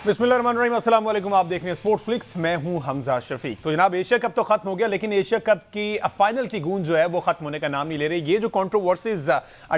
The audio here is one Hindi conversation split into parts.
बिस्मिल्लाहिर्रहमानिर्रहीम, अस्सलाम वालेकुम। आप देख रहे हैं स्पोर्ट्स फ्लिक्स, मैं हूं हमजा शफीक। तो जनाब एशिया कप तो खत्म हो गया, लेकिन एशिया कप की फाइनल की गूंज जो है वो खत्म होने का नाम नहीं ले रही। ये जो कंट्रोवर्सीज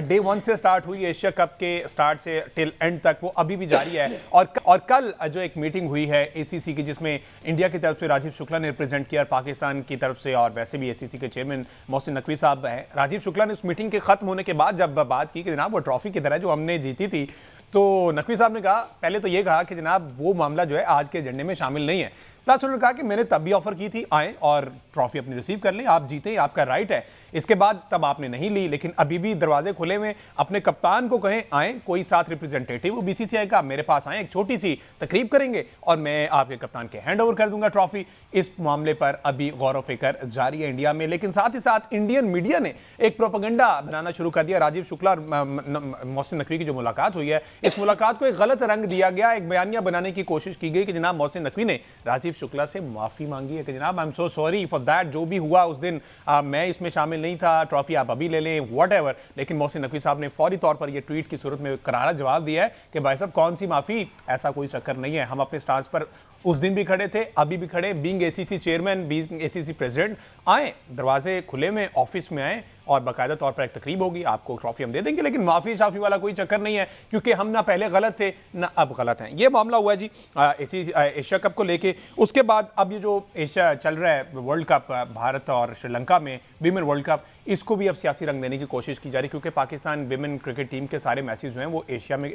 डे 1 से स्टार्ट हुई एशिया कप के स्टार्ट से टिल एंड तक, वो अभी भी जारी है। और कल जो एक मीटिंग हुई है एसीसी की, जिसमें इंडिया की तरफ से राजीव शुक्ला ने रिप्रेजेंट किया, पाकिस्तान की तरफ से और वैसे भी एसीसी के चेयरमैन मोहसिन नकवी साहब हैं। राजीव शुक्ला ने उस मीटिंग के खत्म होने के बाद जब बात की कि जनाब वो ट्रॉफी की तरह जो हमने जीती थी, तो नकवी साहब ने कहा, पहले तो ये कहा कि जनाब वो मामला जो है आज के एजेंडे में शामिल नहीं है। प्लस उन्होंने कहा कि मैंने तब भी ऑफर की थी, आए और ट्रॉफी अपनी रिसीव कर लें, आप जीते, आपका राइट है। इसके बाद तब आपने नहीं ली, लेकिन अभी भी दरवाजे खुले हुए, अपने कप्तान को कहें आए, कोई साथ रिप्रेजेंटेटिव बीसीसीआई का मेरे पास आए, एक छोटी सी तकरीब करेंगे और मैं आपके कप्तान के हैंड ओवर कर दूंगा ट्रॉफी। इस मामले पर अभी गौर व फिक्र जारी है इंडिया में, लेकिन साथ ही साथ इंडियन मीडिया ने एक प्रोपेगेंडा बनाना शुरू कर दिया। राजीव शुक्ला और मोहसिन नकवी की जो मुलाकात हुई है, इस मुलाकात को एक गलत रंग दिया गया, एक बयानिया बनाने की कोशिश की गई कि जनाब मोहसिन नकवी ने राजीव शुक्ला से माफी मांगी है कि जनाब I am so sorry for that, जो भी हुआ उस दिन मैं इसमें शामिल नहीं था, ट्रॉफी आप अभी ले लें, व्हाटएवर। लेकिन मोहसिन नकवी साहब ने फौरी तौर पर यह ट्वीट की सूरत में करारा जवाब दिया है कि भाई साहब कौन सी माफी, ऐसा कोई चक्कर नहीं है। हम अपने स्टांस पर उस दिन भी खड़े थे, अभी भी खड़े। Being ACC chairman, being ACC president, आए, दरवाजे खुले में, ऑफिस में आए और बाकायदा तौर पर एक तकरीब होगी, आपको ट्रॉफी हम दे देंगे, लेकिन माफी शाफी वाला कोई चक्कर नहीं है, क्योंकि हम ना पहले गलत थे ना अब गलत हैं। ये मामला हुआ है जी एशिया कप को लेके। उसके बाद अब ये जो एशिया चल रहा है वर्ल्ड कप, भारत और श्रीलंका में विमेन वर्ल्ड कप, इसको भी अब सियासी रंग देने की कोशिश की जा रही है, क्योंकि पाकिस्तान विमेन क्रिकेट टीम के सारे मैचेस जो हैं वो एशिया में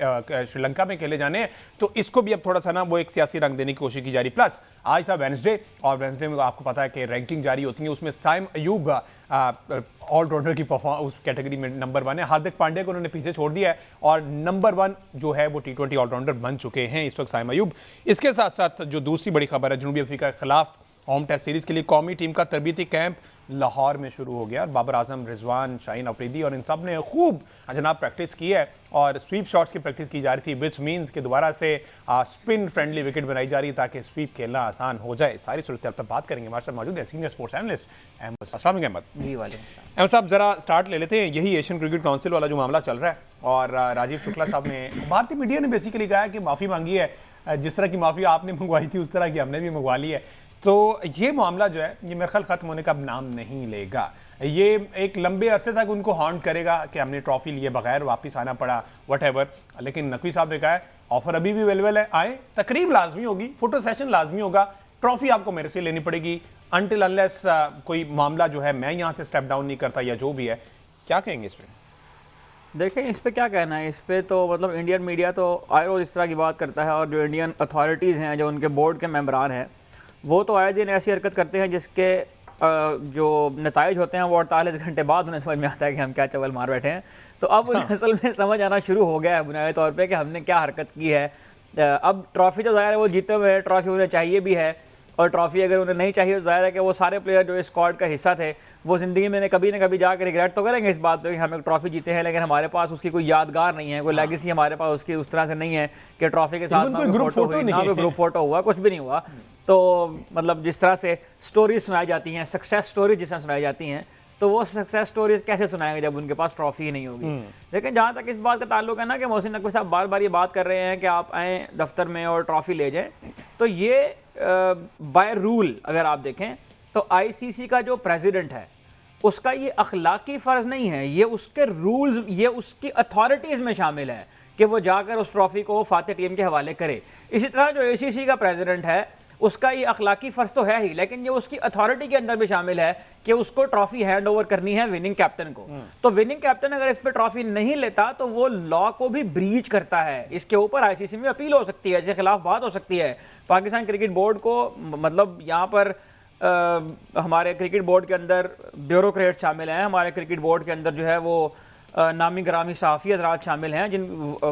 श्रीलंका में खेले जाने हैं, तो इसको भी अब थोड़ा सा ना वो एक सियासी रंग देने की कोशिश की जा रही। प्लस आज था वेडनेसडे, और वेडनेसडे में आपको पता है कि रैंकिंग जारी होती है, उसमें साइम अयूब ऑलराउंडर की परफॉर्मेंस उस कैटेगरी में नंबर 1 है। हार्दिक पांड्या को उन्होंने पीछे छोड़ दिया है और नंबर 1 जो है वो टी20 ऑलराउंडर बन चुके हैं इस वक्त साइम अयूब। इसके साथ साथ जो दूसरी बड़ी खबर है, जनूबी अफ्रीका के खिलाफ होम टेस्ट सीरीज के लिए कौमी टीम का तरबीती कैंप लाहौर में शुरू हो गया। और बाबर आजम, रिजवान, शाहीन अफरीदी और इन सब ने खूब जनाब प्रैक्टिस की है, और स्वीप शॉट्स की प्रैक्टिस की जा रही थी, विच मीन्स कि दोबारा से स्पिन फ्रेंडली विकेट बनाई जा रही है ताकि स्वीप खेलना आसान हो जाए। सारी सूरत पर बात करेंगे। हमारे साथ मौजूद है सीनियर स्पोर्ट्स एनालिस्ट अस्सलाम अहमद जी। वाले अहमद साहब, जरा स्टार्ट ले लेते हैं, यही एशियन क्रिकेट काउंसिल वाला जो मामला चल रहा है, और राजीव शुक्ला साहब ने, भारतीय मीडिया ने बेसिकली कहा है कि माफ़ी मांगी है, जिस तरह की माफ़ी आपने मंगवाई थी उस तरह की हमने भी मंगवा ली है। तो ये मामला जो है ये मेरे ख्याल खत्म होने का नाम नहीं लेगा, ये एक लंबे अरसे तक उनको हॉन्ट करेगा कि हमने ट्रॉफी लिए बगैर वापस आना पड़ा, व्हाटएवर। लेकिन नकवी साहब ने कहा है ऑफर अभी भी अवेलेबल है, आए, तकरीब लाजमी होगी, फोटो सेशन लाजमी होगा, ट्रॉफी आपको मेरे से लेनी पड़ेगी अनटिल अनलेस कोई मामला जो है मैं यहाँ से स्टेप डाउन नहीं करता या जो भी है। क्या कहेंगे इस पर? देखिए, इस पे क्या कहना है, इस पे तो मतलब इंडियन मीडिया तो आए रोज़ इस तरह की बात करता है, और जो इंडियन अथॉरिटीज़ हैं, जो उनके बोर्ड के मेंबरान हैं, वो तो आए दिन ऐसी हरकत करते हैं जिसके जो नताइज होते हैं वो 48 घंटे बाद उन्हें समझ में आता है कि हम क्या चवल मार बैठे हैं। तो अब उन्हें असल में समझ आना शुरू हो गया है बुनियादी तौर पे कि हमने क्या हरकत की है। अब ट्रॉफ़ी तो ज़ाहिर है वो जीते हुए हैं, ट्रॉफ़ी उन्हें चाहिए भी है, और ट्रॉफ़ी अगर उन्हें नहीं चाहिए तो ज़ाहिर है कि वो सारे प्लेयर जो इस स्क्वाड का हिस्सा थे वो ज़िंदगी में कभी ना कभी जाकर रिग्रेट तो करेंगे इस बात पे कि हम एक ट्रॉफ़ी जीते हैं, लेकिन हमारे पास उसकी कोई यादगार नहीं है, कोई लेगेसी हमारे पास उसकी उस तरह से नहीं है कि ट्रॉफ़ी के साथ ना कोई ग्रुप फोटो हुआ, कुछ भी नहीं हुआ। तो मतलब जिस तरह से स्टोरीज सुनाई जाती हैं, सक्सेस स्टोरीज जिस तरह सुनाई जाती हैं, तो वो सक्सेस स्टोरीज कैसे सुनाएंगे जब उनके पास ट्रॉफी ही नहीं होगी। लेकिन जहाँ तक इस बात का ताल्लुक है ना कि मोहसिन नकवी साहब बार बार ये बात कर रहे हैं कि आप आएँ दफ्तर में और ट्रॉफी ले जाएं, तो ये बाय रूल अगर आप देखें तो आईसीसी का जो प्रेसिडेंट है उसका ये अखलाकी फ़र्ज़ नहीं है, ये उसके रूल्स, ये उसकी अथॉरिटीज़ में शामिल है कि वो जाकर उस ट्रॉफी को फातह टीम के हवाले करे। इसी तरह जो एसीसी का प्रेसिडेंट है उसका ये अखलाकी फ़र्ज़ तो है ही, लेकिन ये उसकी अथॉरिटी के अंदर भी शामिल है कि उसको ट्रॉफी हैंड ओवर करनी है विनिंग कैप्टन को। तो विनिंग कैप्टन अगर इस पर ट्रॉफी नहीं लेता तो वो लॉ को भी ब्रीच करता है, इसके ऊपर आईसीसी में अपील हो सकती है, इसके खिलाफ बात हो सकती है। पाकिस्तान क्रिकेट बोर्ड को मतलब यहाँ पर हमारे क्रिकेट बोर्ड के अंदर ब्यूरोक्रेट शामिल हैं, हमारे क्रिकेट बोर्ड के अंदर जो है वो नामी ग्रामी सहाफ़ी हज़रात शामिल हैं, जिन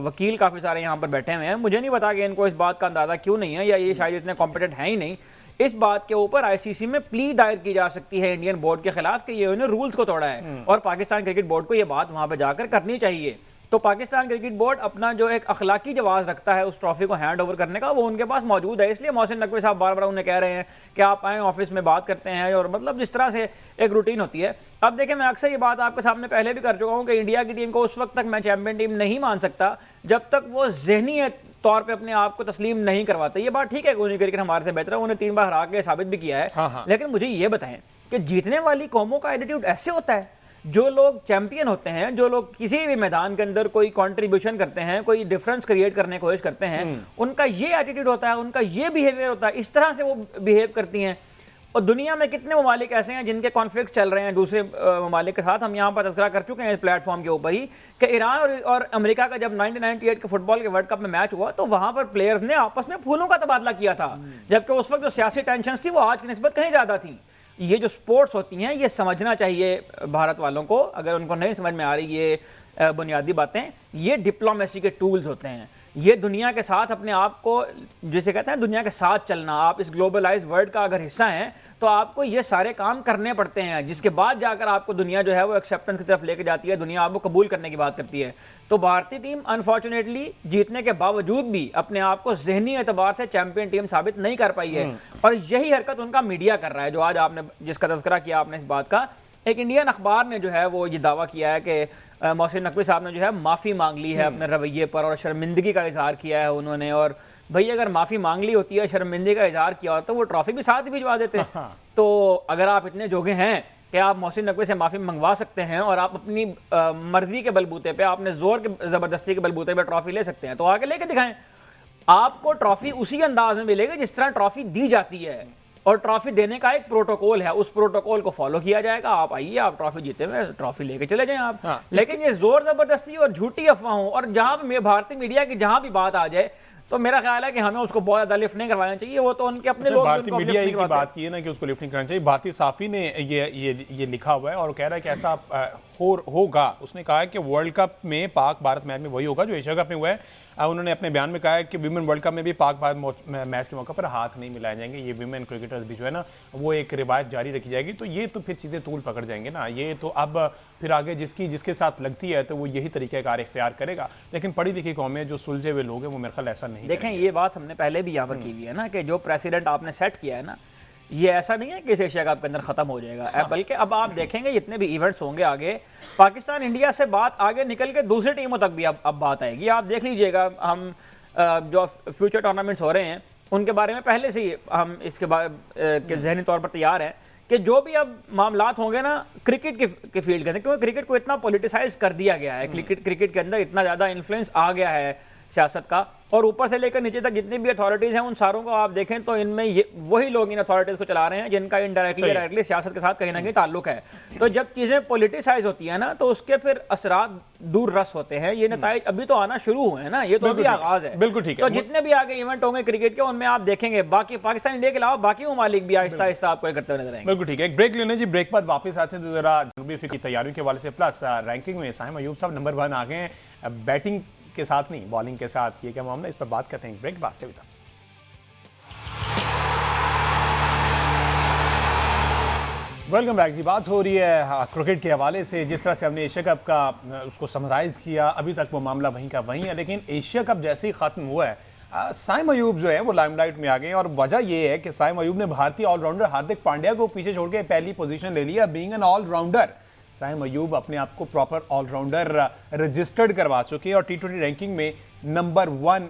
वकील काफ़ी सारे यहाँ पर बैठे हुए हैं। मुझे नहीं पता कि इनको इस बात का अंदाज़ा क्यों नहीं है, या ये शायद इतने कॉम्पिटेंट हैं ही नहीं। इस बात के ऊपर आईसीसी में प्ली दायर की जा सकती है इंडियन बोर्ड के खिलाफ कि ये उन्होंने रूल्स को तोड़ा है, और पाकिस्तान क्रिकेट बोर्ड को ये बात वहाँ पर जाकर करनी चाहिए तो पाकिस्तान क्रिकेट बोर्ड अपना जो एक अखलाकी जवाब रखता है उस ट्रॉफी को हैंड ओवर करने का, वो उनके पास मौजूद है। इसलिए मोहसिन नकवी साहब बार बार उन्हें कह रहे हैं कि आप आएँ ऑफिस में बात करते हैं, और मतलब जिस तरह से एक रूटीन होती है। अब देखें, मैं अक्सर ये बात आपके सामने पहले भी कर चुका हूँ कि इंडिया की टीम को उस वक्त तक मैं चैंपियन टीम नहीं मान सकता जब तक वो ज़हनी तौर पे अपने आप को तस्लीम नहीं करवाते। ये बात ठीक है, कोई क्रिकेट हमारे से बेहतर है, उन्हें 3 बार हरा के साबित भी किया है। हाँ। लेकिन मुझे ये बताएं कि जीतने वाली कौमों का एटीट्यूड ऐसे होता है? जो लोग चैंपियन होते हैं, जो लोग किसी भी मैदान के अंदर कोई कंट्रीब्यूशन करते हैं, कोई डिफरेंस क्रिएट करने की कोशिश करते हैं, उनका ये एटीट्यूड होता है, उनका ये बिहेवियर होता है, इस तरह से वो बिहेव करती हैं। और दुनिया में कितने ममालिक ऐसे हैं जिनके कॉन्फ्लिक्ट चल रहे हैं दूसरे ममालिक के साथ। हम यहाँ पर तज़किरा कर चुके हैं इस प्लेटफॉर्म के ऊपर ही कि ईरान और अमेरिका का जब 1998 के फुटबॉल के वर्ल्ड कप में मैच हुआ तो वहाँ पर प्लेयर्स ने आपस में फूलों का तबादला किया था, जबकि उस वक्त जो सियासी टेंशन थी वो आज की निस्बत कहीं ज़्यादा थी। ये जो स्पोर्ट्स होती हैं, ये समझना चाहिए भारत वालों को, अगर उनको नहीं समझ में आ रही ये बुनियादी बातें, ये डिप्लोमेसी के टूल्स होते हैं। ये दुनिया के साथ अपने आप को, जिसे कहते हैं दुनिया के साथ चलना, आप इस ग्लोबलाइज्ड वर्ल्ड का अगर हिस्सा हैं तो आपको ये सारे काम करने पड़ते हैं, जिसके बाद जाकर आपको दुनिया जो है वो एक्सेप्टेंस की तरफ लेके जाती है, दुनिया आपको कबूल करने की बात करती है। तो भारतीय टीम अनफॉर्चुनेटली जीतने के बावजूद भी अपने आप को ज़हनी एतबार से चैंपियन टीम साबित नहीं कर पाई है, और यही हरकत उनका मीडिया कर रहा है। जो आज आपने जिसका तज़किरा किया आपने इस बात का, एक इंडियन अखबार ने जो है वो ये दावा किया है कि मोहसिन नकवी साहब ने जो है माफ़ी मांग ली है अपने रवैये पर, और शर्मिंदगी का इजहार किया है उन्होंने। और भाई अगर माफ़ी मांग ली होती है, शर्मिंदगी का इजहार किया होता तो वो ट्रॉफी भी साथ ही भिजवा देते। तो अगर आप इतने जोगे हैं कि आप मोहसिन नकवी से माफ़ी मंगवा सकते हैं और आप अपनी मर्जी के बलबूते पे, आपने जोर के ज़बरदस्ती के बलबूते पे ट्रॉफी ले सकते हैं, तो आगे लेके दिखाएं। आपको ट्रॉफी उसी अंदाज में मिलेगी जिस तरह ट्रॉफी दी जाती है, और ट्रॉफी देने का एक प्रोटोकॉल है, उस प्रोटोकॉल को फॉलो किया जाएगा। आप आइए, आप ट्रॉफी जीते हुए ट्रॉफी लेके चले जाएं आप। हाँ, लेकिन ये जोर जबरदस्ती और झूठी अफवाहों, और जहां भी भारतीय मीडिया की जहां भी बात आ जाए तो मेरा ख्याल है कि हमें उसको बहुत ज्यादा लिफ्ट नहीं करवाना चाहिए। वो तो उनके अपने लोग भारतीय मीडिया की बात की है ना कि उसको लिफ्ट नहीं करना चाहिए। भारतीय साफी ने ये लिखा हुआ है और कह रहा है कि ऐसा होगा। उसने कहा है कि वर्ल्ड कप में पाक भारत मैच में वही होगा जो एशिया कप में हुआ है। उन्होंने अपने बयान में कहा है कि विमेन वर्ल्ड कप में भी पाक भारत मैच के मौके पर हाथ नहीं मिलाए जाएंगे। ये विमेन क्रिकेटर्स भी जो है ना वो एक रिवायत जारी रखी जाएगी। तो ये तो फिर चीज़ें तूल पकड़ जाएंगे ना। ये तो अब फिर आगे जिसके साथ लगती है तो वो यही तरीक़ाकार इख्तियार करेगा। लेकिन पढ़ी लिखी कौमें जो सुलझे हुए लोग हैं वो मेरे ख्याल ऐसा नहीं देखें। ये बात हमने पहले भी यहाँ पर की हुई है ना कि जो प्रेसिडेंट आपने सेट किया है ना, ये ऐसा नहीं है कि इस एशिया कप के अंदर खत्म हो जाएगा। बल्कि अब आप देखेंगे जितने भी इवेंट्स होंगे आगे, पाकिस्तान इंडिया से बात आगे निकल के दूसरी टीमों तक भी अब बात आएगी। आप देख लीजिएगा, हम जो फ्यूचर टूर्नामेंट्स हो रहे हैं उनके बारे में पहले से ही हम इसके बारे के जहनी तौर पर तैयार हैं कि जो भी अब मामलात होंगे ना क्रिकेट के फील्ड के अंदर, क्योंकि क्रिकेट को इतना पॉलिटिसाइज कर दिया गया है, क्रिकेट के अंदर इतना ज़्यादा इन्फ्लुएंस आ गया है सियासत का, और ऊपर से लेकर नीचे तक जितनी भी अथॉरिटीज़ हैं उन सारों को आप देखें तो इनमें ये वही लोग इन अथॉरिटीज़ को चला रहे हैं जिनका इनडायरेक्टली या डायरेक्टली सियासत के साथ कहीं ना कहीं ताल्लुक है। तो जब चीज़ें पॉलिटिसाइज होती है ना तो उसके फिर असरात दूर रस होते हैं। ये नताइज अभी तो आना शुरू हुए हैं ना, ये तो अभी आगाज है। बिल्कुल ठीक है। तो जितने भी आगे इवेंट होंगे क्रिकेट के उनमें आप देखेंगे बाकी पाकिस्तान इंडिया के अलावा बाकी ममालिक भी आहिस्ता आहिस्ता आपको करते हुए नजर आएंगे। बिल्कुल ठीक है। एक ब्रेक लेने जी, ब्रेक बाद वापस आते हैं तो जरा जनूबी अफ्रीका की तैयारियों के हवाले से प्लस रैंकिंग में साइम अयूब साहब नंबर 1 आ गए हैं, बैटिंग के साथ नहीं बॉलिंग के साथ। ये क्या मामला, इस पर बात करते हैं ब्रेक बाद से। Welcome back ji. बात हो रही है क्रिकेट के हवाले से। जिस तरह से हमने एशिया कप का उसको समराइज़ किया, अभी तक वो मामला वहीं का वहीं है, लेकिन एशिया कप जैसे ही ख़त्म हुआ है साइम अयूब जो है वो लाइमलाइट में आ गए। और वजह ये है कि साइम अयूब ने भारतीय ऑलराउंडर हार्दिक पांड्या को पीछे छोड़ के पहली पोजीशन ले लिया। Being an allrounder, Saim Ayub अपने आप को प्रॉपर ऑलराउंडर रजिस्टर्ड करवा चुके हैं और टी20 रैंकिंग में नंबर 1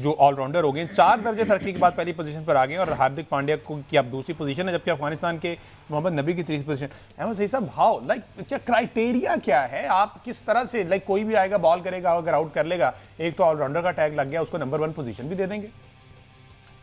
जो ऑलराउंडर हो गए। 4 दर्जे तरक्की के बाद पहली पोजीशन पर आ गए और हार्दिक पांड्या को की अब दूसरी पोजीशन है, जबकि अफगानिस्तान के मोहम्मद नबी की तीसरी पोजीशन। अहमद सही साहब, हाउ क्या क्राइटेरिया क्या है? आप किस तरह से कोई भी आएगा बॉल करेगा, अगर आउट कर लेगा, एक तो ऑलराउंडर का टैग लग गया, उसको नंबर 1 पोजीशन भी दे देंगे?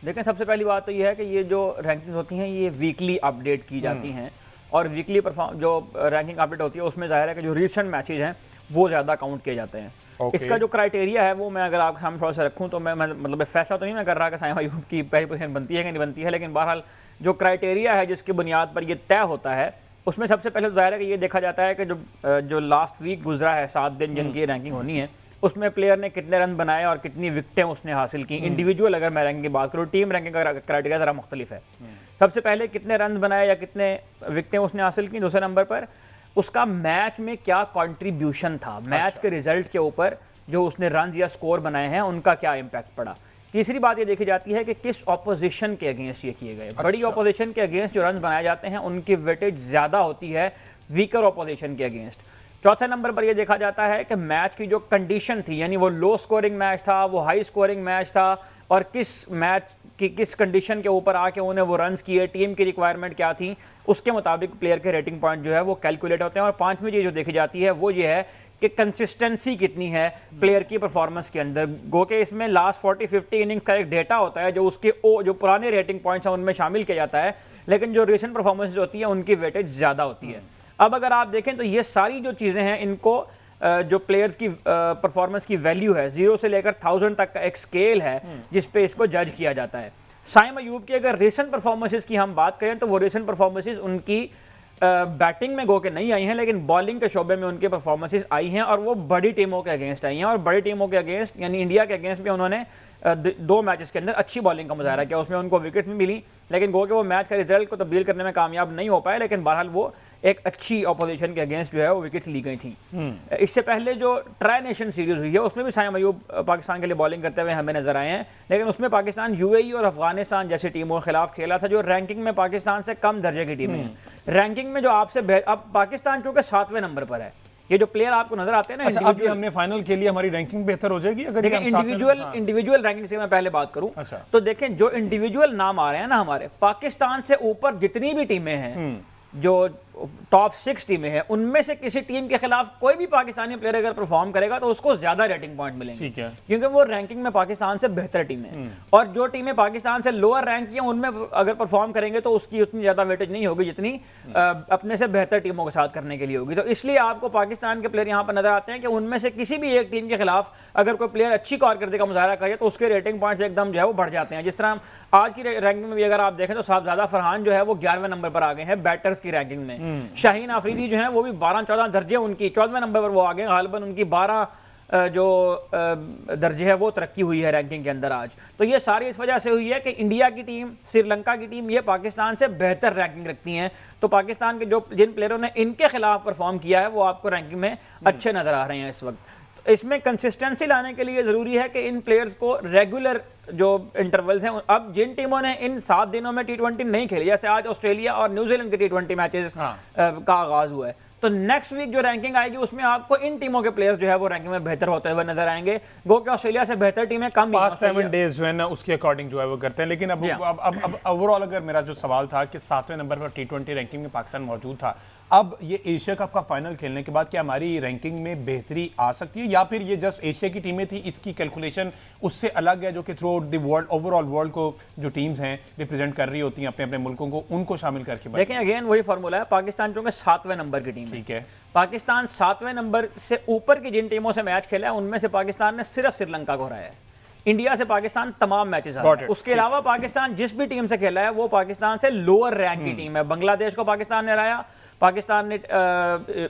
देखें, सबसे पहली बात तो ये है कि ये जो रैंकिंग होती हैं ये वीकली अपडेट की जाती हैं, और वीकली जो रैंकिंग अपडेट होती है उसमें जाहिर है कि जो रिसेंट मैचेज हैं वो ज़्यादा काउंट किए जाते हैं। इसका जो क्राइटेरिया है वो मैं अगर आपके सामने थोड़ा सा रखूं तो मैं मतलब फैसला तो नहीं मैं कर रहा कि साइम अयूब की पहली पोजीशन बनती है कि नहीं बनती है, लेकिन बहरहाल जो क्राइटेरिया है जिसकी बुनियाद पर ये तय होता है उसमें सबसे पहले तो जाहिर है कि ये देखा जाता है कि जो लास्ट वीक गुजरा है 7 दिन जिनकी रैंकिंग होनी है उसमें प्लेयर ने कितने रन बनाए और कितनी विकटें उसने हासिल की। इंडिविजुअल अगर मैं रैंकिंग की बात करूँ, टीम रैंकिंग का क्राइटेरिया ज़रा मुख्तलिफ है। सबसे पहले कितने रन बनाए या कितने विकटें उसने हासिल की, दूसरे नंबर पर उसका मैच में क्या कंट्रीब्यूशन था, मैच के रिजल्ट के ऊपर जो उसने रन या स्कोर बनाए हैं उनका क्या इंपैक्ट पड़ा। तीसरी बात ये देखी जाती है कि किस ऑपोजिशन के अगेंस्ट ये किए गए। बड़ी ऑपोजिशन के अगेंस्ट जो रन बनाए जाते हैं उनकी वेटेज ज्यादा होती है वीकर ऑपोजिशन के अगेंस्ट। चौथे नंबर पर यह देखा जाता है कि मैच की जो कंडीशन थी, यानी वो लो स्कोरिंग मैच था, वो हाई स्कोरिंग मैच था, और किस मैच की किस कंडीशन के ऊपर आके उन्हें वो रन्स किए, टीम की रिक्वायरमेंट क्या थी, उसके मुताबिक प्लेयर के रेटिंग पॉइंट जो है वो कैलकुलेट होते हैं। और पांचवी चीज जो देखी जाती है वो ये है कि कंसिस्टेंसी कितनी है प्लेयर की परफॉर्मेंस के अंदर। गो के इसमें लास्ट 40-50 इनिंग्स का एक डेटा होता है जो उसके जो पुराने रेटिंग पॉइंट्स हैं उनमें शामिल किया जाता है, लेकिन जो रिसेंट परफॉर्मेंस होती है उनकी वेटेज ज्यादा होती है। अब अगर आप देखें तो ये सारी जो चीजें हैं, इनको जो प्लेयर्स की परफॉर्मेंस की वैल्यू है 0 से लेकर 1000 तक का एक स्केल है जिस पे इसको जज किया जाता है। साइम अयूब की अगर रिसेंट परफॉर्मेंसेस की हम बात करें तो वो रिसेंट परफॉर्मेंसेस उनकी बैटिंग में गो के नहीं आई हैं, लेकिन बॉलिंग के शोबे में उनके परफॉर्मेंसेस आई हैं और वो बड़ी टीमों के अगेंस्ट आई हैं। और बड़ी टीमों के अगेंस्ट यानी इंडिया के अगेंस्ट भी उन्होंने 2 मैचेस के अंदर अच्छी बॉलिंग का मुजाहरा किया, उसमें उनको विकेट भी मिली, लेकिन गो के वो मैच का रिजल्ट को तब्दील करने में कामयाब नहीं हो पाए। लेकिन बहरहाल वो एक अच्छी ऑपोजिशन के अगेंस्ट जो है वो विकेट्स ली गई थी। इससे पहले जो ट्राई नेशन सीरीज हुई है उसमें भी साइम अयूब पाकिस्तान के लिए बॉलिंग करते हुए हमें नजर आए हैं, लेकिन उसमें पाकिस्तान यूएई और अफगानिस्तान जैसी टीमों के खिलाफ खेला था जो रैंकिंग में पाकिस्तान से कम दर्जे की टीमें हैं। रैंकिंग में जो आपसे अब पाकिस्तान चूंकि 7वें नंबर पर है, ये जो प्लेयर आपको नजर आते हैं ना, अच्छा, अभी हमने फाइनल के लिए हमारी रैंकिंग बेहतर हो जाएगी अगर देखें इंडिविजुअल रैंकिंग से मैं पहले बात करूं। अच्छा। तो देखें जो इंडिविजुअल नाम आ रहे हैं ना हमारे, पाकिस्तान से ऊपर जितनी भी टीमें हैं जो टॉप 6 टीमें हैं, उनमें से किसी टीम के खिलाफ कोई भी पाकिस्तानी प्लेयर अगर परफॉर्म करेगा तो उसको ज्यादा रेटिंग पॉइंट मिलेंगे, ठीक है, क्योंकि वो रैंकिंग में पाकिस्तान से बेहतर टीम है। और जो टीमें पाकिस्तान से लोअर रैंक की हैं उनमें अगर परफॉर्म करेंगे तो उसकी उतनी ज्यादा वेटेज नहीं होगी जितनी अपने से बेहतर टीमों के साथ करने के लिए होगी। तो इसलिए आपको पाकिस्तान के प्लेयर यहाँ पर नजर आते हैं कि उनमें से किसी भी एक टीम के खिलाफ अगर कोई प्लेयर अच्छी कारकर्दगी का मुजाहरा करे तो उसके रेटिंग पॉइंट्स एकदम जो है वो बढ़ जाते हैं। जिस तरह आज की रैंकिंग में भी अगर आप देखें तो साहबजादा फरहान जो है वो 11वें नंबर पर आ गए हैं बैटर्स की रैंकिंग में। शाहीन आफरीदी जो है वो भी 12-14 दर्जे उनकी 14वें नंबर पर वो आ गए, गालिबन उनकी 12 जो दर्जे है वो तरक्की हुई है रैंकिंग के अंदर आज। तो ये सारी इस वजह से हुई है कि इंडिया की टीम, श्रीलंका की टीम, ये पाकिस्तान से बेहतर रैंकिंग रखती हैं। तो पाकिस्तान के जो जिन प्लेयरों ने इनके खिलाफ परफॉर्म किया है वो आपको रैंकिंग में अच्छे नजर आ रहे हैं इस वक्त। इसमें कंसिस्टेंसी लाने के लिए जरूरी है कि इन प्लेयर्स को रेगुलर जो इंटरवल्स हैं, अब जिन टीमों ने इन 7 दिनों में T20 नहीं खेली, जैसे आज ऑस्ट्रेलिया और न्यूजीलैंड के T20 मैचेस का आगाज हुआ है, तो नेक्स्ट वीक जो रैंकिंग आएगी उसमें आपको इन टीमों के प्लेयर्स जो है वो रैंकिंग में बेहतर होते हुए नजर आएंगे। गो कि ऑस्ट्रेलिया से बेहतर टीमें कम 7 डेज जो है ना उसके अकॉर्डिंग जो है वो करते हैं। लेकिन अब ओवरऑल अगर मेरा जो सवाल था कि 7वें नंबर पर T20 रैंकिंग में पाकिस्तान मौजूद था, अब ये एशिया कप का फाइनल खेलने के बाद क्या हमारी रैंकिंग में बेहतरी आ सकती है, या फिर ये जस्ट एशिया की टीमें थी, इसकी कैलकुलेशन उससे अलग है जो कि through out the world overall world को जो टीम्स हैं रिप्रेजेंट कर रही होती हैं अपने अपने मुल्कों को, उनको शामिल करके? देखें अगेन वही फार्मूला है, पाकिस्तान चूंकि 7वें नंबर की टीम, ठीक है, पाकिस्तान 7वें नंबर से ऊपर की जिन टीमों से मैच खेला है उनमें से पाकिस्तान ने सिर्फ श्रीलंका को हराया है। इंडिया से पाकिस्तान तमाम मैचेस हारा है। उसके अलावा पाकिस्तान जिस भी टीम से खेला है वो पाकिस्तान से लोअर रैंक की टीम है। बांग्लादेश को पाकिस्तान ने हराया, पाकिस्तान ने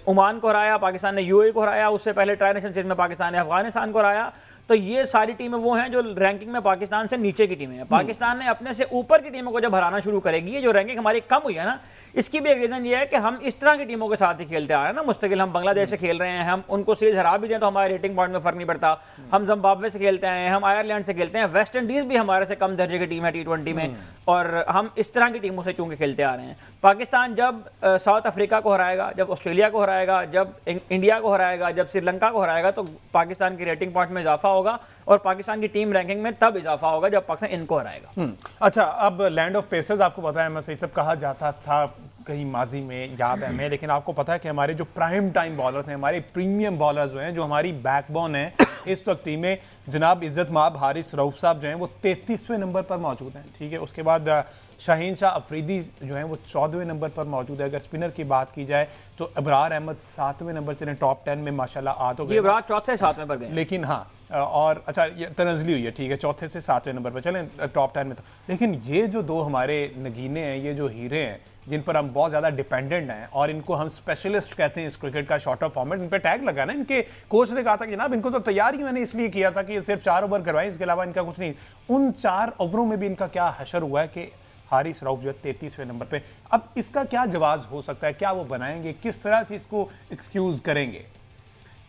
ओमान को हराया, पाकिस्तान ने यूएई को हराया, उससे पहले ट्राई नेशन सीरीज में पाकिस्तान ने अफगानिस्तान को हराया। तो ये सारी टीमें वो हैं जो रैंकिंग में पाकिस्तान से नीचे की टीमें हैं। पाकिस्तान ने अपने से ऊपर की टीमों को जब हराना शुरू करेगी, ये जो रैंकिंग हमारी कम हुई है ना, इसकी भी एक रीजन ये है कि हम इस तरह की टीमों के साथ ही खेलते आ रहे हैं ना मुस्तकिल। हम बांग्लादेश से खेल रहे हैं, हम उनको सीरीज हरा भी दें तो हमारे रेटिंग पॉइंट में फर्क नहीं पड़ता। हम जिम्बाब्वे से खेलते हैं, हम आयरलैंड से खेलते हैं, वेस्ट इंडीज भी हमारे से कम दर्जे की टीम है T20 में, और हम इस तरह की टीमों से चूंकि खेलते आ रहे हैं। पाकिस्तान जब साउथ अफ्रीका को हराएगा, जब ऑस्ट्रेलिया को हराएगा, जब इंडिया को हराएगा, जब श्रीलंका को हराएगा, तो पाकिस्तान की रेटिंग पॉइंट में इजाफा होगा और पाकिस्तान की टीम रैंकिंग में तब इजाफा होगा जब पाकिस्तान इनको हराएगा। अच्छा, अब लैंड ऑफ पेसर्स आपको पता है, मैं सही सब कहा जाता था कहीं माजी में, याद है हमें, लेकिन आपको पता है कि हमारे जो प्राइम टाइम बॉलर्स हैं, हमारे प्रीमियम बॉलर्स जो हैं, जो हमारी बैकबोन है इस वक्त टीम में, जनाब इज्जत माब हारिस रऊफ साहब जो हैं वो 33वें नंबर पर मौजूद हैं, ठीक है। उसके बाद शाहीन शाह अफरीदी जो हैं वो 14वें नंबर पर मौजूद है। अगर स्पिनर की बात की जाए तो अबरार अहमद 7वें नंबर से टॉप 10 में माशाल्लाह आ तो गए, अबरार चौथे 7वें पर गए, लेकिन हाँ, और अच्छा ये तनजली हुई है, ठीक है, 4थे से 7वें नंबर पर चलें टॉप 10 में। तो लेकिन ये जो 2 हमारे नगीने हैं, ये जो हीरे हैं जिन पर हम बहुत ज़्यादा डिपेंडेंट हैं और इनको हम स्पेशलिस्ट कहते हैं इस क्रिकेट का शॉर्टर फॉर्मेट, इन पर टैग लगा ना, इनके कोच ने कहा था कि जनाब इनको तो तैयार ही मैंने इसलिए किया था कि सिर्फ 4 ओवर करवाएं, इसके अलावा इनका कुछ नहीं। उन 4 ओवरों में भी इनका क्या हशर हुआ है कि हारिस रऊफ जो है 33वें नंबर पे। अब इसका क्या जवाब हो सकता है, क्या वो बनाएंगे, किस तरह से इसको एक्सक्यूज करेंगे?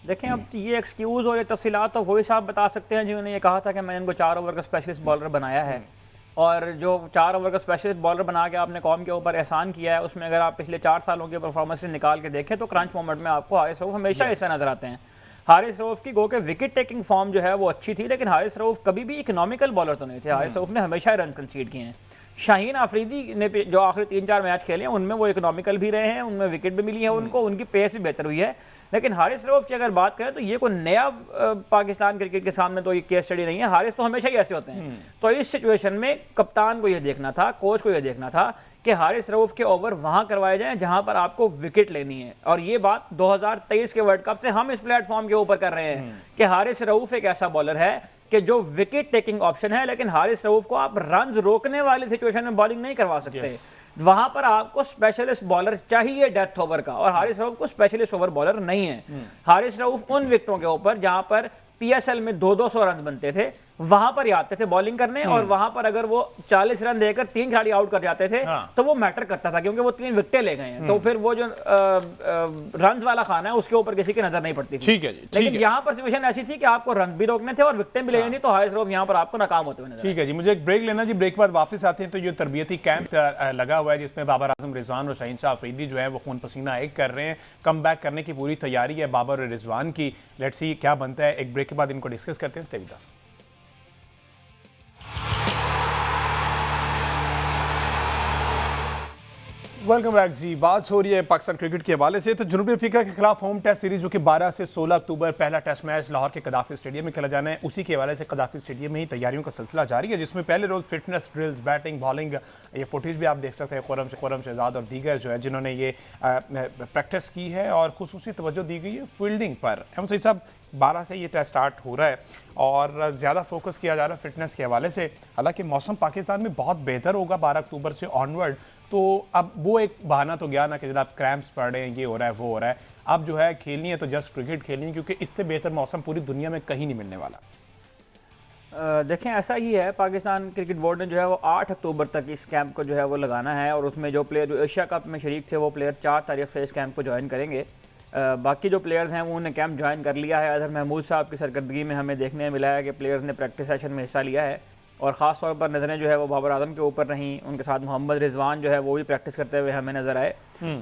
देखें, अब ये एक्सक्यूज़ और ये तफसीलात तो वही साहब बता सकते हैं जिन्होंने ये कहा था कि मैंने इनको 4 ओवर का स्पेशलिस्ट बॉलर बनाया है। और जो 4 ओवर का स्पेशलिस्ट बॉलर बना के आपने कौम के ऊपर एहसान किया है, उसमें अगर आप पिछले 4 सालों के परफॉर्मेंस निकाल के देखें तो क्रंच मोमेंट में आपको हारिस रऊफ हमेशा ऐसा नजर आते हैं। हारिस रऊफ की गो के विकेट टेकिंग फॉर्म जो है वो अच्छी थी, लेकिन हारिस रऊफ कभी भी इकोनॉमिकल बॉलर तो नहीं थे। हारिस रऊफ ने हमेशा रन कंसीड किए हैं। शाहीन आफरीदी ने जो आखिरी 3-4 मैच खेले हैं उनमें वो इकोनॉमिकल भी रहे हैं, उनमें विकेट भी मिली है उनको, उनकी पेस भी बेहतर हुई है। लेकिन हारिस रऊफ की अगर बात करें तो ये कोई नया पाकिस्तान क्रिकेट के सामने तो ये केस स्टडी नहीं है। हारिस तो हमेशा ही ऐसे होते हैं। तो इस सिचुएशन में कप्तान को ये देखना था, कोच को ये देखना था कि हारिस रऊफ के ओवर वहां करवाए जाएं जहां पर आपको विकेट लेनी है। और ये बात 2023 के वर्ल्ड कप से हम इस प्लेटफॉर्म के ऊपर कर रहे हैं कि हारिस रऊफ एक ऐसा बॉलर है कि जो विकेट टेकिंग ऑप्शन है, लेकिन हारिस रऊफ को आप रन रोकने वाली सिचुएशन में बॉलिंग नहीं करवा सकते। वहां पर आपको स्पेशलिस्ट बॉलर चाहिए डेथ ओवर का, और हारिस रऊफ को स्पेशलिस्ट ओवर बॉलर नहीं है। हारिस रऊफ उन विकेटों के ऊपर जहां पर पीएसएल में 200 रन बनते थे वहां पर ही आते थे बॉलिंग करने, और वहां पर अगर वो 40 रन देकर 3 खिलाड़ी आउट कर जाते थे तो वो मैटर करता था, क्योंकि वो 3 विकेटें ले गए हैं। तो फिर वो जो रन वाला खाना है उसके ऊपर किसी की नजर नहीं पड़ती थी। ठीक है जी, लेकिन यहाँ पर सिचुएशन ऐसी थी कि आपको रन भी रोकने थे और विकेटें भी लेनी थी, तो हारिस रऊफ यहाँ पर आपको नाकाम होते हुए नजर। ठीक है जी, मुझे एक ब्रेक लेना जी। ब्रेक के बाद वापस आते हैं तो ये तरबियती कैंप लगा हुआ है जिसमें बाबर आजम रिजवान और शाहीन शाह अफरीदी जो है वो खून पसीना एक कर रहे हैं। कम बैक करने की पूरी तैयारी है बाबर और रिजवान की। लेट्स सी क्या बनता है। एक ब्रेक के बाद इनको डिस्कस करते हैं। Stay with us. Welcome back ji. बात हो रही है पाकिस्तान क्रिकेट के हवाले से। तो जनूबी अफ्रीका के खिलाफ होम टेस्ट सीरीज जो कि 12 से 16 अक्टूबर पहला टेस्ट मैच लाहौर के कदाफी स्टेडियम में खेला जाना है, उसी के हवाले से कदाफी स्टेडियम में ही तैयारियों का सिलसिला जारी है, जिसमें पहले रोज फिटनेस ड्रिल्स, बैटिंग, बॉलिंग, ये फुटेज भी आप देख सकते हैं खुर्रम शहजाद और दीगर जो है जिन्होंने ये प्रैक्टिस की है, और खुसूसी तवज्जो दी गई है फील्डिंग पर। हम सही साहब 12 से ये टेस्ट स्टार्ट हो रहा है और ज़्यादा फोकस किया जा रहा है फिटनेस के हवाले से। हालांकि मौसम पाकिस्तान में बहुत बेहतर होगा 12 अक्टूबर से ऑनवर्ड, तो अब वो एक बहाना तो गया ना कि जनाब क्रैम्प्स पड़ रहे हैं, ये हो रहा है, वो हो रहा है। अब जो है खेलनी है तो जस्ट क्रिकेट खेलनी है, क्योंकि इससे बेहतर मौसम पूरी दुनिया में कहीं नहीं मिलने वाला। देखें, ऐसा ही है। पाकिस्तान क्रिकेट बोर्ड ने जो है वो 8 अक्टूबर तक इस कैंप को जो है वो लगाना है, और उसमें जो प्लेयर जो एशिया कप में शरीक थे वो प्लेयर 4 तारीख से इस कैंप को ज्वाइन करेंगे। बाकी जो प्लेयर्स हैं वो उन्होंने कैंप ज्वाइन कर लिया है। अजहर महमूद साहब की सरकर्दगी में हमें देखने मिला है कि प्लेयर्स ने प्रैक्टिस सेशन में हिस्सा लिया है, और ख़ास तौर पर नज़रें जो है वो बाबर आजम के ऊपर रहीं। उनके साथ मोहम्मद रिजवान जो है वो भी प्रैक्टिस करते हुए हमें नज़र आए।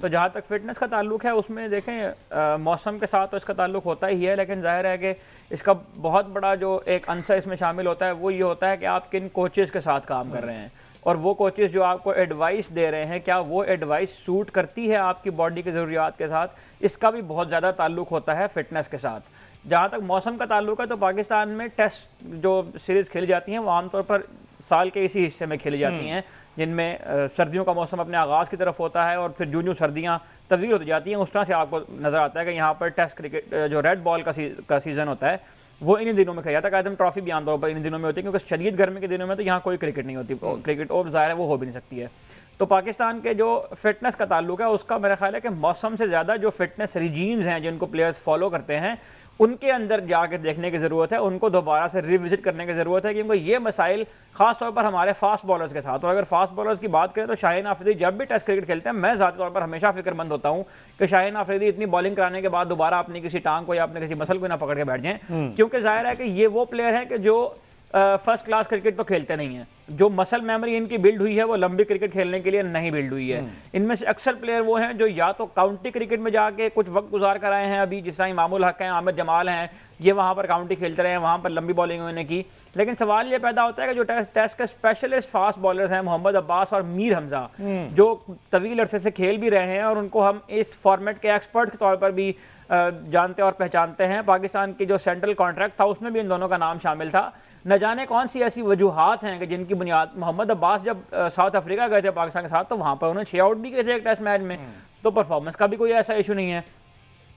तो जहाँ तक फिटनेस का ताल्लुक है उसमें देखें, मौसम के साथ तो इसका ताल्लुक होता ही है, लेकिन जाहिर है कि इसका बहुत बड़ा जो एक अंसर इसमें शामिल होता है वो ये होता है कि आप किन कोचेज़ के साथ काम कर रहे हैं, और वो कोचेज़ जो आपको एडवाइस दे रहे हैं क्या वो एडवाइस सूट करती है आपकी बॉडी की ज़रूरियात के साथ। इसका भी बहुत ज़्यादा ताल्लुक होता है फिटनेस के साथ। जहाँ तक मौसम का ताल्लुक है तो पाकिस्तान में टेस्ट जो सीरीज़ खेली जाती हैं वो आमतौर पर साल के इसी हिस्से में खेली जाती हैं, जिनमें सर्दियों का मौसम अपने आगाज़ की तरफ होता है, और फिर जो सर्दियाँ तवील होती जाती हैं उस तरह से आपको नज़र आता है कि यहाँ पर टेस्ट क्रिकेट जो रेड बॉल का सीज़न होता है वो इन्हीं दिनों में खेला जाता है। कायदम ट्रॉफी भी आमतौर पर इन दिनों में होती है, क्योंकि शदीद गर्मी के दिनों में तो यहाँ कोई क्रिकेट नहीं होती, क्रिकेट और ज़ाहिर है वो हो भी नहीं सकती है। तो पाकिस्तान के जो फिटनेस का ताल्लुक है उसका मेरा ख्याल है कि मौसम से ज़्यादा जो फिटनेस रिजीम्स हैं जिनको प्लेयर्स फॉलो करते हैं उनके अंदर जाके देखने की ज़रूरत है, उनको दोबारा से रिविजिट करने की ज़रूरत है, क्योंकि ये मसाइल खास तौर पर हमारे फास्ट बॉलर्स के साथ। और अगर फास्ट बॉलर्स की बात करें तो शाहीन आफरीदी जब भी टेस्ट क्रिकेट खेलते हैं मैं ज़ाती तौर पर हमेशा फिक्रमंद होता हूँ कि शाहीन आफरीदी इतनी बॉलिंग कराने के बाद दोबारा अपनी किसी टांग को या अपने किसी मसल को ना पकड़ के बैठ जाएं, क्योंकि जाहिर है कि ये वो प्लेयर हैं कि जो फर्स्ट क्लास क्रिकेट तो खेलते नहीं है। जो मसल मेमोरी इनकी बिल्ड हुई है वो लंबी क्रिकेट खेलने के लिए नहीं बिल्ड हुई है। इनमें से अक्सर प्लेयर वो हैं जो या तो काउंटी क्रिकेट में जाके कुछ वक्त गुजार कर आए हैं, अभी जिस तरह इमामुल हक हैं, आमिर जमाल हैं, ये वहाँ पर काउंटी खेलते रहे हैं, वहाँ पर लंबी बॉलिंग उन्होंने की। लेकिन सवाल ये पैदा होता है कि जो टेस्ट के स्पेशलिस्ट फास्ट बॉलर्स हैं मोहम्मद अब्बास और मीर हमजा, जो तवील अरसे से खेल भी रहे हैं और उनको हम इस फॉर्मेट के एक्सपर्ट के तौर पर भी जानते और पहचानते हैं। पाकिस्तान की जो सेंट्रल कॉन्ट्रैक्ट था उसमें भी इन दोनों का नाम शामिल था। न जाने कौन सी ऐसी वजूहात हैं कि जिनकी बुनियाद मोहम्मद अब्बास जब साउथ अफ्रीका गए थे पाकिस्तान के साथ तो वहाँ पर उन्होंने 6 आउट भी किए थे एक टेस्ट मैच में, तो परफॉर्मेंस का भी कोई ऐसा इशू नहीं है।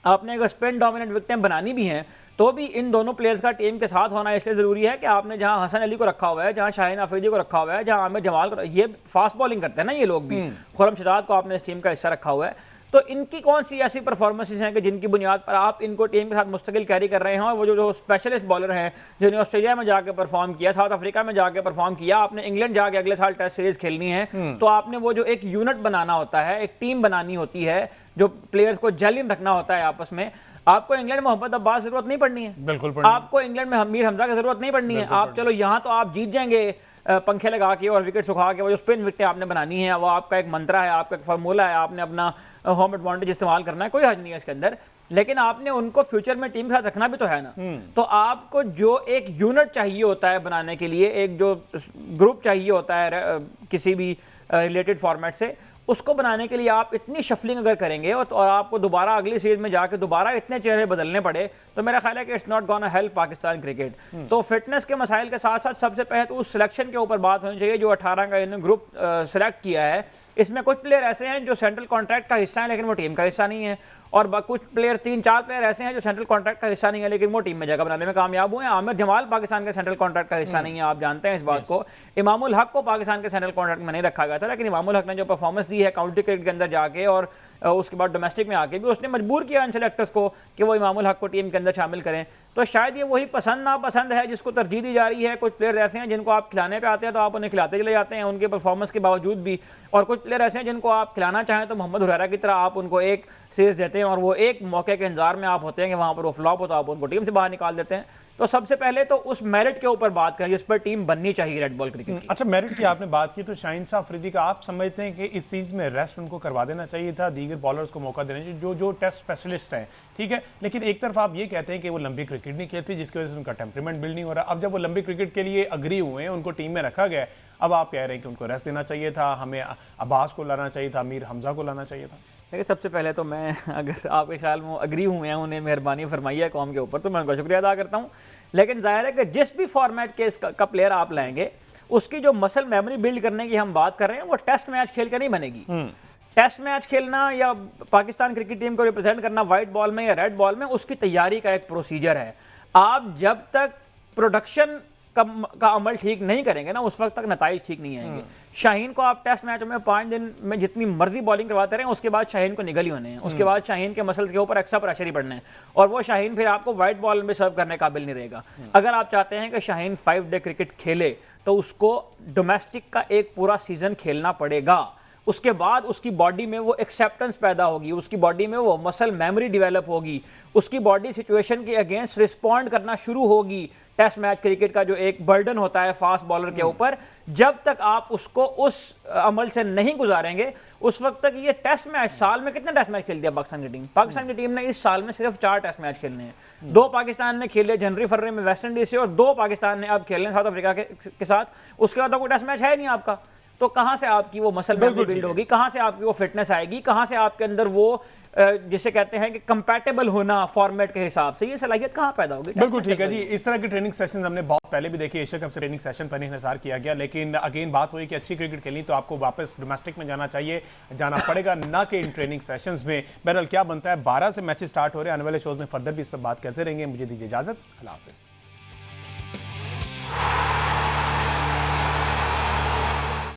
आपने अगर स्पिन डोमिनेंट विकेटें बनानी भी हैं तो भी इन दोनों प्लेयर्स का टीम के साथ होना इसलिए ज़रूरी है कि आपने जहां हसन अली को रखा हुआ है, जहां शाहीन आफरीदी को रखा हुआ है, जहां आमिर जमाल को, ये फास्ट बॉलिंग करते हैं ना ये लोग भी, खुर्रम शहजाद को आपने इस टीम का हिस्सा रखा हुआ है, तो इनकी कौन सी ऐसी परफॉर्मेंसेज हैं कि जिनकी बुनियाद पर आप इनको टीम के साथ मुस्तकिल कैरी कर रहे हैं? और वो जो स्पेशलिस्ट बॉलर हैं जिन्होंने ऑस्ट्रेलिया में जाकर परफॉर्म किया, साउथ अफ्रीका में जाकर परफॉर्म किया, आपने इंग्लैंड जाके अगले साल टेस्ट सीरीज खेलनी है, तो आपने वो जो एक यूनिट बनाना होता है, एक टीम बनानी होती है, जो प्लेयर्स को जेलिन रखना होता है आपस में। आपको इंग्लैंड में मोहम्मद अब्बास की जरूरत नहीं पड़नी है, बिल्कुल आपको इंग्लैंड में मीर हमजा की जरूरत नहीं पड़नी है। आप चलो यहाँ तो आप जीत जाएंगे पंखे लगा के और विकेट सुखा के, वो जो स्पिन विकेट आपने बनानी है, वो आपका एक मंत्रा है, आपका एक फार्मूला है, आपने अपना होम एडवांटेज इस्तेमाल करना है, कोई हर्ज नहीं है इसके अंदर। लेकिन आपने उनको फ्यूचर में टीम के साथ रखना भी तो है ना। तो आपको जो एक यूनिट चाहिए होता है बनाने के लिए, एक जो ग्रुप चाहिए होता है किसी भी रिलेटेड फॉर्मेट से, उसको बनाने के लिए आप इतनी शफलिंग अगर करेंगे और आपको दोबारा अगली सीरीज में जाके दोबारा इतने चेहरे बदलने पड़े, तो मेरा ख्याल है कि it's not gonna help Pakistan cricket. तो फिटनेस के मसाइल के साथ साथ सबसे पहले तो उस सिलेक्शन के ऊपर बात होनी चाहिए जो 18 का इन्होंने ग्रुप सेलेक्ट किया है। इसमें कुछ प्लेयर ऐसे हैं जो सेंट्रल कॉन्ट्रैक्ट का हिस्सा है लेकिन वो टीम का हिस्सा नहीं है, और कुछ प्लेयर 3-4 प्लेयर ऐसे हैं जो सेंट्रल कॉन्ट्रैक्ट का हिस्सा नहीं है लेकिन वो टीम में जगह बनाने में कामयाब हुए हैं। आमिर जमाल पाकिस्तान के सेंट्रल कॉन्ट्रैक्ट का हिस्सा नहीं है, आप जानते हैं इस बात को। इमामुल हक को पाकिस्तान के सेंट्रल कॉन्ट्रैक्ट में नहीं रखा गया था, लेकिन इमामुल हक ने जो परफॉर्मेंस दी है काउंटी क्रिकेट के अंदर जाके और उसके बाद डोमेस्टिक में आके भी उसने मजबूर किया इन सेलेक्टर्स को कि वो इमामुल हक को टीम के अंदर शामिल करें। तो शायद ये वही पसंद नापसंद है जिसको तरजीह दी जा रही है। कुछ प्लेयर ऐसे हैं जिनको आप खिलाने पे आते हैं तो आप उन्हें खिलाते चले जाते हैं उनके परफॉर्मेंस के बावजूद भी, और कुछ प्लेयर ऐसे हैं जिनको आप खिलाना चाहें तो मोहम्मद हुरैरा की तरह आप उनको एक सीरीज देते हैं और वो एक मौके के इंतजार में आप होते हैं कि वहां पर वो फ्लॉप हो तो आप उनको टीम से बाहर निकाल देते हैं। तो सबसे पहले तो उस मेरिट के ऊपर बात करें जिस पर टीम बननी चाहिए रेड बॉल क्रिकेट की। अच्छा, मेरिट की आपने बात की तो शाहीन शाह अफरीदी का आप समझते हैं कि इस सीरीज में रेस्ट उनको करवा देना चाहिए था, दीगर बॉलर्स को मौका देना चाहिए जो टेस्ट स्पेशलिस्ट हैं, ठीक है, लेकिन एक तरफ आप ये कहते हैं कि वो लंबी क्रिकेट नहीं खेलती जिसकी वजह से उनका टेम्परामेंट बिल्ड नहीं हो रहा। अब जब वो लंबी क्रिकेट के लिए अग्री हुए हैं, उनको टीम में रखा गया है, अब आप कह रहे हैं कि उनको रेस्ट देना चाहिए था, हमें अब्बास को लाना चाहिए था, मीर हमजा को लाना चाहिए था। देखिए, सबसे पहले तो मैं, अगर आपके ख्याल में अग्री हुए हैं, उन्हें मेहरबानी फरमाई है कौम के ऊपर, तो मैं उनका शुक्रिया अदा करता हूँ। लेकिन जाहिर है कि जिस भी फॉर्मेट के का प्लेयर आप लाएंगे उसकी जो मसल मेमोरी बिल्ड करने की हम बात कर रहे हैं वो टेस्ट मैच खेल कर नहीं बनेगी। टेस्ट मैच खेलना या पाकिस्तान क्रिकेट टीम को रिप्रेजेंट करना व्हाइट बॉल में या रेड बॉल में, उसकी तैयारी का एक प्रोसीजर है। आप जब तक प्रोडक्शन का अमल ठीक नहीं करेंगे ना, उस वक्त तक नताइज ठीक नहीं आएंगे। शाहीन को आप टेस्ट मैच में 5 दिन में जितनी मर्जी बॉलिंग करवाते रहे, उसके बाद शाहीन को निगल ही होने हैं, उसके बाद शाहीन के मसल्स के ऊपर एक्स्ट्रा प्रेशर ही पड़ना है, और वो शाहीन फिर आपको व्हाइट बॉल में सर्व करने काबिल नहीं रहेगा। अगर आप चाहते हैं कि शाहीन 5 डे क्रिकेट खेले तो उसको डोमेस्टिक का एक पूरा सीजन खेलना पड़ेगा। उसके बाद उसकी बॉडी में वो एक्सेप्टेंस पैदा होगी, उसकी बॉडी में वो मसल मेमोरी डेवलप होगी, उसकी बॉडी सिचुएशन के अगेंस्ट रिस्पॉन्ड करना शुरू होगी। टेस्ट मैच क्रिकेट का जो एक बर्डन होता है फास्ट बॉलर के ऊपर, जब तक आप उसको उस अमल से नहीं गुजारेंगे उस वक्त तक ये टेस्ट मैच, साल में कितने टेस्ट मैच खेल दिया पाकिस्तान की टीम? पाकिस्तान की टीम ने इस साल में सिर्फ 4 टेस्ट मैच खेलने हैं। 2 पाकिस्तान ने खेले जनवरी फरवरी में वेस्ट इंडीज से, और 2 पाकिस्तान ने अब खेलने साउथ अफ्रीका के साथ। उसके बाद तो कोई टेस्ट मैच है नहीं आपका, तो कहां से आपकी वो मसल मेमोरी बिल्ड होगी, कहां से आपकी वो फिटनेस आएगी, कहां से आपके अंदर वो जिसे कहते हैं कि कंपैटिबल होना फॉर्मेट के हिसाब से, ये सलाहियत कहां पैदा होगी? बिल्कुल ठीक है जी। इस तरह के ट्रेनिंग सेशन हमने बहुत पहले भी देखे, एशिया कप से ट्रेनिंग सेशन पर इंतजार किया गया, लेकिन अगेन बात हुई कि अच्छी क्रिकेट खेलनी तो आपको वापस डोमेस्टिक में जाना चाहिए, जाना पड़ेगा, ना कि इन ट्रेनिंग सेशंस में। बहरहाल क्या बनता है, 12 से मैचेस स्टार्ट हो रहे हैं, आने वाले शोज में फर्दर भी इस पर बात करते रहेंगे। मुझे दीजिए इजाजत, अल्लाह हाफिज़।